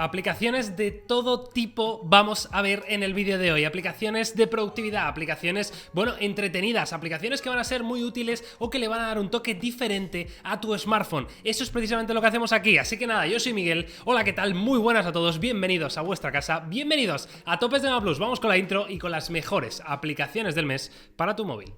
Aplicaciones de todo tipo vamos a ver en el vídeo de hoy. Aplicaciones de productividad, aplicaciones, bueno, entretenidas, aplicaciones que van a ser muy útiles o que le van a dar un toque diferente a tu smartphone. Eso es precisamente lo que hacemos aquí. Así que nada, yo soy Miguel. Hola, ¿qué tal? Muy buenas a todos. Bienvenidos a vuestra casa. Bienvenidos a Topes de Gama Plus. Vamos con la intro y con las mejores aplicaciones del mes para tu móvil.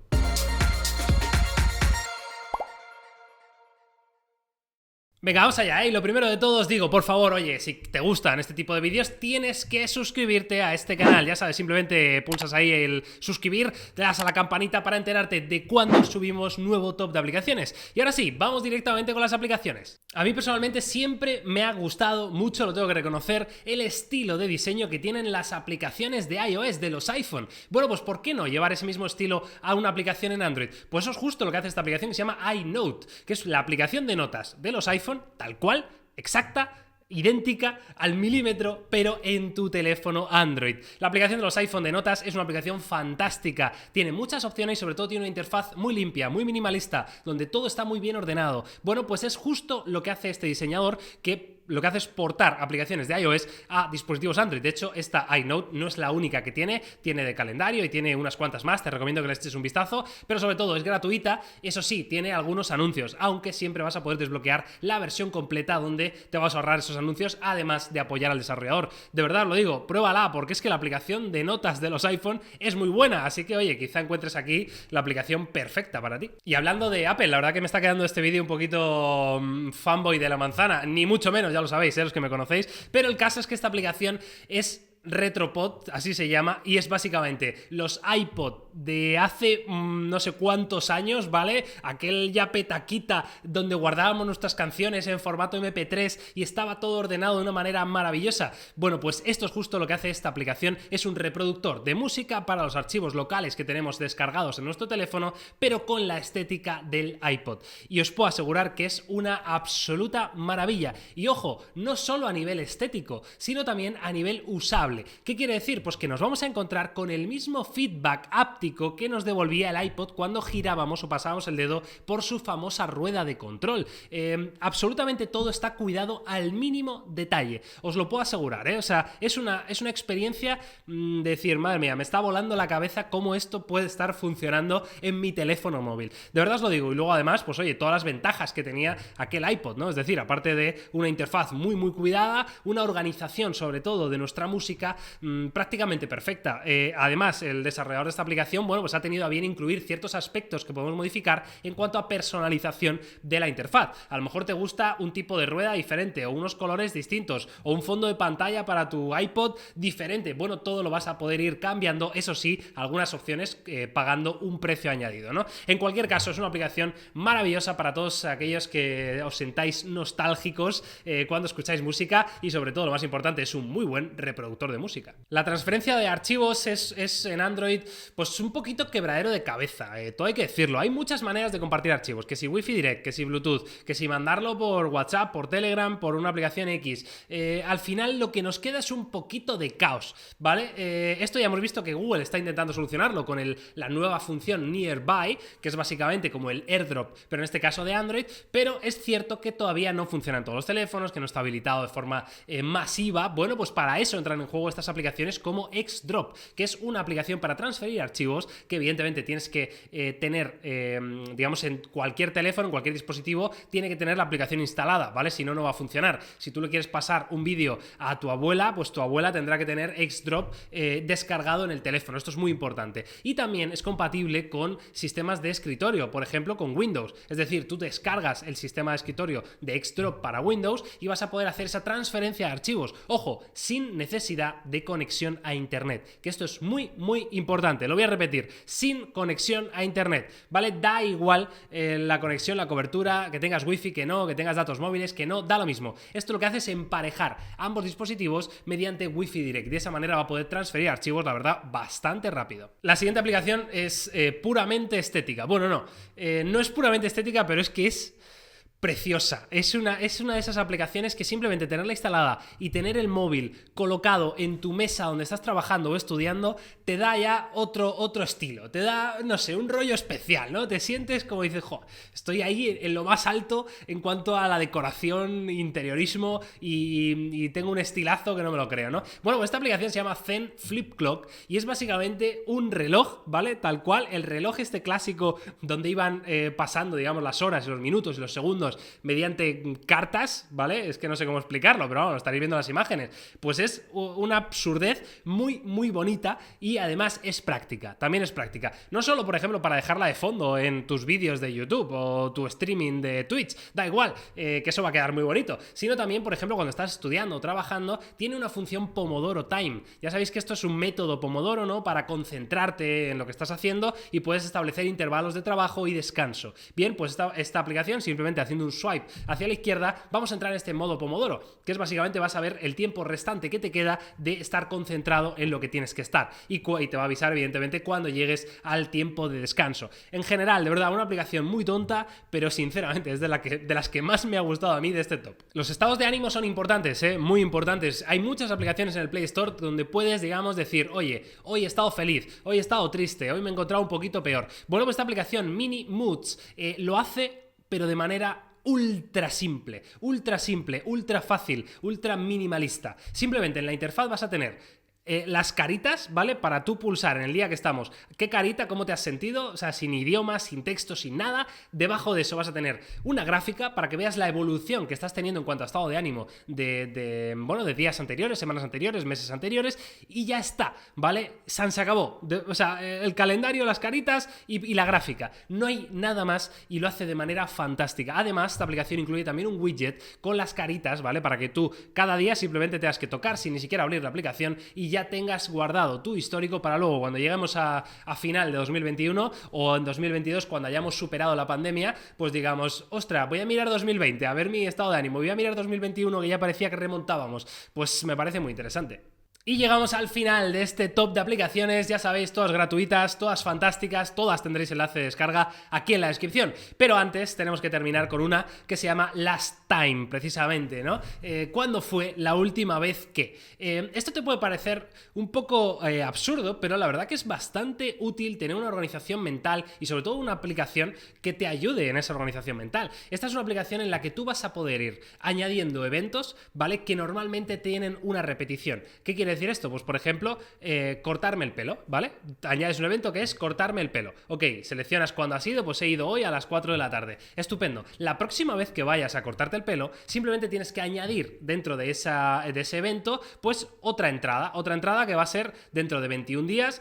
Venga, vamos allá, y lo primero de todo os digo, por favor, oye, si te gustan este tipo de vídeos, tienes que suscribirte a este canal, ya sabes, simplemente pulsas ahí el suscribir, te das a la campanita para enterarte de cuando subimos nuevo top de aplicaciones. Y ahora sí, vamos directamente con las aplicaciones. A mí personalmente siempre me ha gustado mucho, lo tengo que reconocer, el estilo de diseño que tienen las aplicaciones de iOS, de los iPhone. Bueno, pues ¿por qué no llevar ese mismo estilo a una aplicación en Android? Pues eso es justo lo que hace esta aplicación que se llama iNote, que es la aplicación de notas de los iPhone, tal cual, exacta, idéntica al milímetro, pero en tu teléfono Android. La aplicación de los iPhone de notas es una aplicación fantástica, tiene muchas opciones y sobre todo tiene una interfaz muy limpia, muy minimalista, donde todo está muy bien ordenado. Bueno, pues es justo lo que hace este diseñador, que lo que hace es portar aplicaciones de iOS a dispositivos Android. De hecho, esta iNote no es la única que tiene de calendario y tiene unas cuantas más, te recomiendo que le eches un vistazo, pero sobre todo es gratuita, eso sí, tiene algunos anuncios, aunque siempre vas a poder desbloquear la versión completa donde te vas a ahorrar esos anuncios, además de apoyar al desarrollador. De verdad lo digo, pruébala, porque es que la aplicación de notas de los iPhone es muy buena, así que oye, quizá encuentres aquí la aplicación perfecta para ti. Y hablando de Apple, la verdad que me está quedando este vídeo un poquito fanboy de la manzana, ni mucho menos, ya lo sabéis, los que me conocéis, pero el caso es que esta aplicación es Retropod, así se llama, y es básicamente los iPod de hace no sé cuántos años, ¿vale? Aquel ya petaquita donde guardábamos nuestras canciones en formato MP3 y estaba todo ordenado de una manera maravillosa. Bueno, pues esto es justo lo que hace esta aplicación, es un reproductor de música para los archivos locales que tenemos descargados en nuestro teléfono, pero con la estética del iPod. Y os puedo asegurar que es una absoluta maravilla. Y ojo, no solo a nivel estético, sino también a nivel usable. ¿Qué quiere decir? Pues que nos vamos a encontrar con el mismo feedback áptico que nos devolvía el iPod cuando girábamos o pasábamos el dedo por su famosa rueda de control. Absolutamente todo está cuidado al mínimo detalle, os lo puedo asegurar, ¿eh? O sea, es una experiencia de decir, madre mía, me está volando la cabeza cómo esto puede estar funcionando en mi teléfono móvil. De verdad os lo digo, y luego además, pues oye, todas las ventajas que tenía aquel iPod, ¿no? Es decir, aparte de una interfaz muy cuidada, una organización sobre todo de nuestra música prácticamente perfecta. Además, el desarrollador de esta aplicación, bueno, pues ha tenido a bien incluir ciertos aspectos que podemos modificar en cuanto a personalización de la interfaz. A lo mejor te gusta un tipo de rueda diferente, o unos colores distintos, o un fondo de pantalla para tu iPod diferente. Bueno, todo lo vas a poder ir cambiando, eso sí, algunas opciones pagando un precio añadido, ¿no? En cualquier caso, es una aplicación maravillosa para todos aquellos que os sentáis nostálgicos cuando escucháis música, y sobre todo, lo más importante, es un muy buen reproductor de música. La transferencia de archivos es en Android pues un poquito quebradero de cabeza, todo hay que decirlo. Hay muchas maneras de compartir archivos, que si Wi-Fi Direct, que si Bluetooth, que si mandarlo por WhatsApp, por Telegram, por una aplicación X. Al final lo que nos queda es un poquito de caos, ¿vale? Esto ya hemos visto que Google está intentando solucionarlo con la nueva función Nearby, que es básicamente como el AirDrop, pero en este caso de Android, pero es cierto que todavía no funciona en todos los teléfonos, que no está habilitado de forma masiva. Bueno, pues para eso entran en juego estas aplicaciones como Xdrop, que es una aplicación para transferir archivos que evidentemente tienes que tener, digamos, en cualquier teléfono, en cualquier dispositivo, tiene que tener la aplicación instalada, ¿vale? Si no, no va a funcionar. Si tú le quieres pasar un vídeo a tu abuela, pues tu abuela tendrá que tener Xdrop descargado en el teléfono. Esto es muy importante. Y también es compatible con sistemas de escritorio, por ejemplo, con Windows. Es decir, tú descargas el sistema de escritorio de Xdrop para Windows y vas a poder hacer esa transferencia de archivos. Ojo, sin necesidad de conexión a internet, que esto es muy importante, lo voy a repetir, sin conexión a internet, ¿vale? Da igual la conexión, la cobertura, que tengas wifi, que no, que tengas datos móviles, que no, da lo mismo. Esto lo que hace es emparejar ambos dispositivos mediante Wi-Fi Direct, de esa manera va a poder transferir archivos, la verdad, bastante rápido. La siguiente aplicación es puramente estética, bueno, no es puramente estética, pero es que es preciosa. Es una de esas aplicaciones que simplemente tenerla instalada y tener el móvil colocado en tu mesa donde estás trabajando o estudiando te da ya otro estilo, te da, no sé, un rollo especial, ¿no? Te sientes como dices, jo, estoy ahí en lo más alto en cuanto a la decoración, interiorismo y tengo un estilazo que no me lo creo, ¿no? Bueno, pues esta aplicación se llama Zen Flip Clock y es básicamente un reloj, ¿vale? Tal cual, el reloj este clásico donde iban pasando, digamos, las horas y los minutos y los segundos mediante cartas, ¿vale? Es que no sé cómo explicarlo, pero vamos, estaréis viendo las imágenes. Pues es una absurdez muy, muy bonita y además es práctica, también es práctica. No solo, por ejemplo, para dejarla de fondo en tus vídeos de YouTube o tu streaming de Twitch, da igual, que eso va a quedar muy bonito, sino también, por ejemplo, cuando estás estudiando o trabajando, tiene una función Pomodoro Time. Ya sabéis que esto es un método Pomodoro, ¿no? Para concentrarte en lo que estás haciendo y puedes establecer intervalos de trabajo y descanso. Bien, pues esta aplicación, simplemente haciendo un swipe hacia la izquierda, vamos a entrar en este modo Pomodoro, que es básicamente vas a ver el tiempo restante que te queda de estar concentrado en lo que tienes que estar y te va a avisar evidentemente cuando llegues al tiempo de descanso. En general, de verdad, una aplicación muy tonta, pero sinceramente es de las que más me ha gustado a mí de este top. Los estados de ánimo son importantes, muy importantes. Hay muchas aplicaciones en el Play Store donde puedes, digamos, decir, oye, hoy he estado feliz, hoy he estado triste, hoy me he encontrado un poquito peor. Bueno, pues esta aplicación Mini Moods lo hace, pero de manera ultra simple, ultra fácil, ultra minimalista. Simplemente en la interfaz vas a tener las caritas, ¿vale? Para tú pulsar en el día que estamos, ¿qué carita? ¿Cómo te has sentido? O sea, sin idioma, sin texto, sin nada. Debajo de eso vas a tener una gráfica para que veas la evolución que estás teniendo en cuanto a estado de ánimo de días anteriores, semanas anteriores, meses anteriores, y ya está, ¿vale? Se acabó. O sea, el calendario, las caritas y la gráfica. No hay nada más y lo hace de manera fantástica. Además, esta aplicación incluye también un widget con las caritas, ¿vale? Para que tú cada día simplemente tengas que tocar sin ni siquiera abrir la aplicación y ya tengas guardado tu histórico para luego cuando lleguemos a final de 2021 o en 2022 cuando hayamos superado la pandemia, pues digamos, ostra, voy a mirar 2020 a ver mi estado de ánimo, voy a mirar 2021 que ya parecía que remontábamos. Pues me parece muy interesante. Y llegamos al final de este top de aplicaciones, ya sabéis, todas gratuitas, todas fantásticas, todas tendréis enlace de descarga aquí en la descripción. Pero antes tenemos que terminar con una que se llama Last Time, precisamente, ¿no? ¿Cuándo fue la última vez que? Esto te puede parecer un poco absurdo, pero la verdad que es bastante útil tener una organización mental y sobre todo una aplicación que te ayude en esa organización mental. Esta es una aplicación en la que tú vas a poder ir añadiendo eventos, ¿vale? Que normalmente tienen una repetición. ¿Qué quiere decir esto? Pues por ejemplo, cortarme el pelo, ¿vale? Añades un evento que es cortarme el pelo. Ok, seleccionas cuándo has ido, pues he ido hoy a las 4 de la tarde. Estupendo. La próxima vez que vayas a cortarte el pelo, simplemente tienes que añadir dentro de ese evento, pues otra entrada que va a ser dentro de 21 días,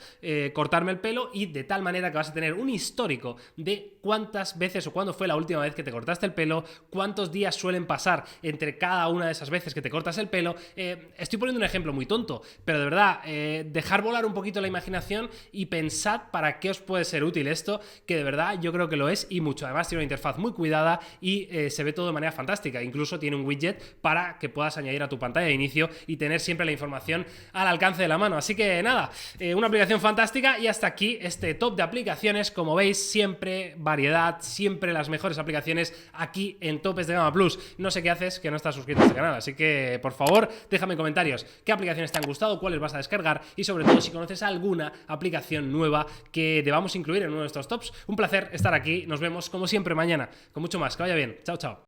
cortarme el pelo, y de tal manera que vas a tener un histórico de cuántas veces o cuándo fue la última vez que te cortaste el pelo, cuántos días suelen pasar entre cada una de esas veces que te cortas el pelo. Estoy poniendo un ejemplo muy tonto, pero de verdad, dejar volar un poquito la imaginación y pensad para qué os puede ser útil esto, que de verdad yo creo que lo es y mucho. Además tiene una interfaz muy cuidada y se ve todo de manera fantástica. Incluso tiene un widget para que puedas añadir a tu pantalla de inicio y tener siempre la información al alcance de la mano. Así que nada, una aplicación fantástica. Y hasta aquí este top de aplicaciones. Como veis, siempre variedad, siempre las mejores aplicaciones aquí en Topes de Gama Plus. No sé qué haces que no estás suscrito a este canal, así que por favor déjame en comentarios qué aplicaciones te han gustado, cuáles vas a descargar y sobre todo si conoces alguna aplicación nueva que debamos incluir en uno de estos tops. Un placer estar aquí, nos vemos como siempre mañana con mucho más, que vaya bien, chao chao.